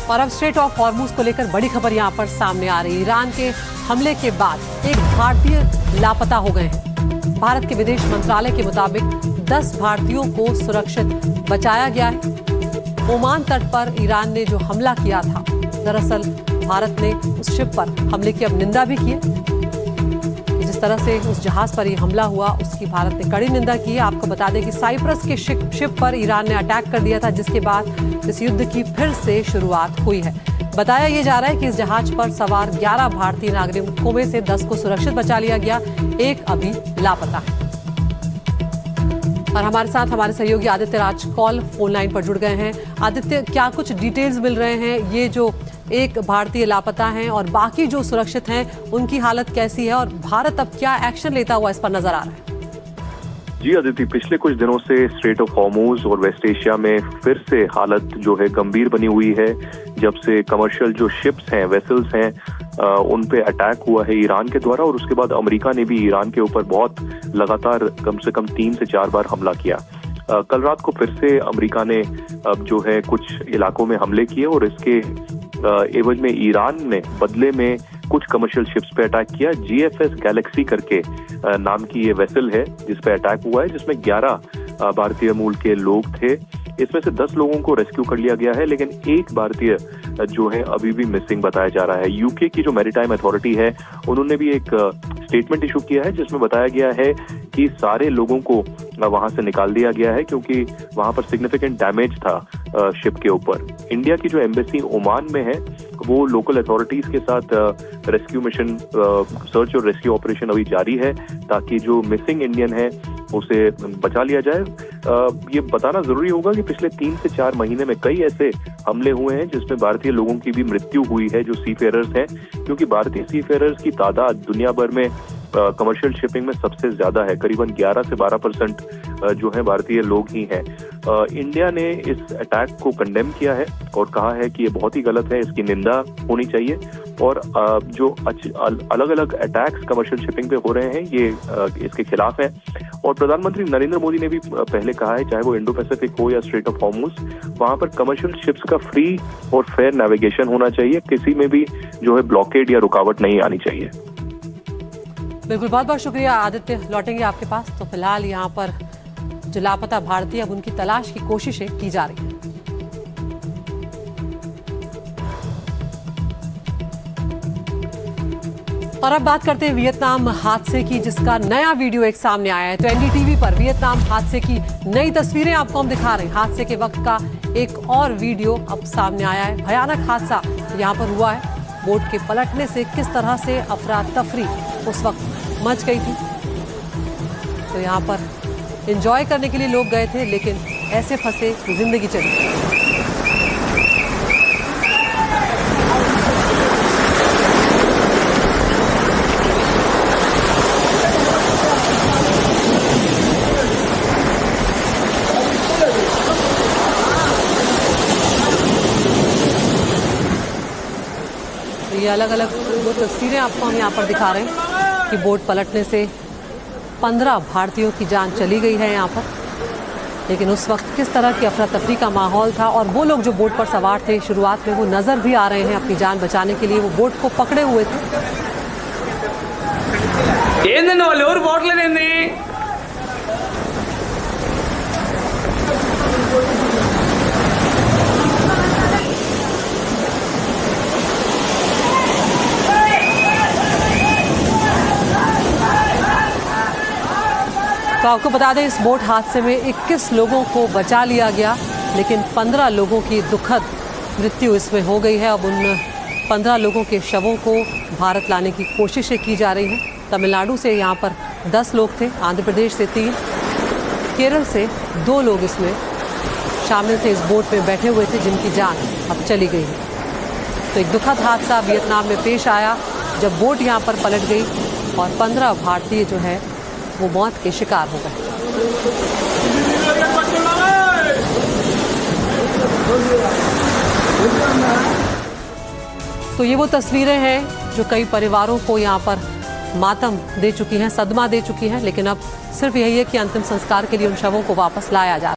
और अब straight of Hormuz को लेकर बड़ी खबर यहां पर सामने आ रही है। ईरान के हमले के बाद एक भारतीय लापता हो गए हैं। भारत के विदेश मंत्रालय के मुताबिक 10 भारतीयों को सुरक्षित बचाया गया है। ओमान तट पर ईरान ने जो हमला किया था, दरअसल भारत ने उस शिप पर हमले की अब निंदा भी की है। जिस तरह से उस जहाज पर ये हमला हुआ, उसकी भारत ने कड़ी निंदा की है। आपको बता दें कि साइप्रस के शिप पर ईरान ने अटैक कर दिया था, जिसके बाद इस युद्ध की फिर से शुरुआत हुई है। बताया ये जा रहा है कि इस जहाज पर सवार 11 भारतीय नागरिकों में से 10 को सुरक्षित बचा लिया गया, एक अभी लापता है। और हमारे साथ हमारे सहयोगी Aditya Raj call phone line पर जुड़ गए हैं। आदित्य, क्या कुछ डिटेल्स मिल रहे हैं? ये जो एक भारतीय लापता हैं और बाकी जो सुरक्षित हैं, उनकी हालत कैसी है और भारत अब क्या एक्शन लेता हुआ इस पर नजर आ रहा है? जी आदित्य, पिछले कुछ दिनों से स्ट्रेट ऑफ हॉर्मुज और वेस्ट एशिया में फिर से हालत जो है गंभीर बनी हुई है। जब से कमर्शियल जो शिप्स हैं, वेसल्स हैं, उन पे अटैक हुआ है ईरान के द्वारा, और उसके बाद अमेरिका ने भी ईरान के ऊपर बहुत लगातार कम से कम 3 से 4 बार हमला किया। कल रात को फिर से अमेरिका ने अब जो है कुछ इलाकों में हमले किए, और इसके एवज में ईरान ने बदले में कुछ कमर्शियल शिप्स पे अटैक किया। GFS गैलेक्सी करके नाम की ये वेसल है जिस पे अटैक हुआ है, जिसमें 11 भारतीय मूल के लोग थे। इसमें से 10 लोगों को रेस्क्यू कर लिया गया है, लेकिन एक भारतीय जो है अभी भी मिसिंग बताया जा रहा है। यूके की जो मैरीटाइम अथॉरिटी है, उन्होंने भी एक स्टेटमेंट इशू किया है जिसमें बताया गया है कि सारे लोगों को वहां से निकाल दिया गया है, क्योंकि वहां पर सिग्निफिकेंट डैमेज था शिप के ऊपर। इंडिया की जो एम्बेसी ओमान में है, वो लोकल अथॉरिटीज के साथ रेस्क्यू मिशन, सर्च और रेस्क्यू ऑपरेशन अभी जारी है, ताकि जो मिसिंग इंडियन है उसे बचा लिया जाए। ये बताना जरूरी होगा कि पिछले 3 से 4 महीने में कई ऐसे हमले हुए हैं जिसमें भारतीय लोगों की भी मृत्यु हुई है, जो सीफेयरर्स हैं, क्योंकि भारतीय सीफेयरर्स की तादाद दुनिया भर में कमर्शियल शिपिंग में सबसे ज्यादा है। करीबन 11 से 12% जो है भारतीय लोग ही हैं। इंडिया ने इस अटैक को कंडेम किया है और कहा है कि ये बहुत ही गलत है, इसकी निंदा होनी चाहिए। और जो अलग अलग अटैक्स कमर्शियल शिपिंग पे हो रहे हैं, ये इसके खिलाफ है। और प्रधानमंत्री नरेंद्र मोदी ने भी पहले कहा है, चाहे वो इंडो पैसिफिक हो या स्ट्रेट ऑफ हॉर्मुज, वहां पर कमर्शियल शिप्स का फ्री और फेयर नेविगेशन होना चाहिए। किसी में भी जो है ब्लॉकेड या रुकावट नहीं आनी चाहिए। बिल्कुल, बहुत बहुत शुक्रिया आदित्य। लौटेंगे आपके पास। तो फिलहाल यहाँ पर जो लापता भारतीय, अब उनकी तलाश की कोशिशें की जा रही हैं। और अब बात करते हैं वियतनाम हादसे की, जिसका नया वीडियो एक सामने आया है। तो NDTV पर वियतनाम हादसे की नई तस्वीरें आपको हम दिखा रहे हैं। हादसे के वक्त का एक और वीडियो अब सामने आया है। भयानक हादसा यहाँ पर हुआ है। बोट के पलटने से किस तरह से अफरा तफरी उस वक्त मच गई थी। तो यहाँ पर एंजॉय करने के लिए लोग गए थे, लेकिन ऐसे फंसे जिंदगी चली। ये अलग अलग वो तस्वीरें आपको हम यहाँ पर दिखा रहे हैं कि बोट पलटने से 15 भारतीयों की जान चली गई है यहाँ पर। लेकिन उस वक्त किस तरह की अफरा तफरी का माहौल था, और वो लोग जो बोट पर सवार थे शुरुआत में, वो नजर भी आ रहे हैं अपनी जान बचाने के लिए। वो बोट को पकड़े हुए थे। तो आपको बता दें, इस बोट हादसे में 21 लोगों को बचा लिया गया, लेकिन 15 लोगों की दुखद मृत्यु इसमें हो गई है। अब उन 15 लोगों के शवों को भारत लाने की कोशिशें की जा रही हैं। तमिलनाडु से यहाँ पर 10 लोग थे, आंध्र प्रदेश से 3, केरल से 2 लोग इसमें शामिल थे, इस बोट में बैठे हुए थे, जिनकी जान अब चली गई है। तो एक दुखद हादसा वियतनाम में पेश आया जब बोट यहाँ पर पलट गई और 15 भारतीय जो है वो मौत के शिकार हो गए। तो ये वो तस्वीरें हैं जो कई परिवारों को यहाँ पर मातम दे चुकी हैं, सदमा दे चुकी हैं। लेकिन अब सिर्फ यही है कि अंतिम संस्कार के लिए उन शवों को वापस लाया जा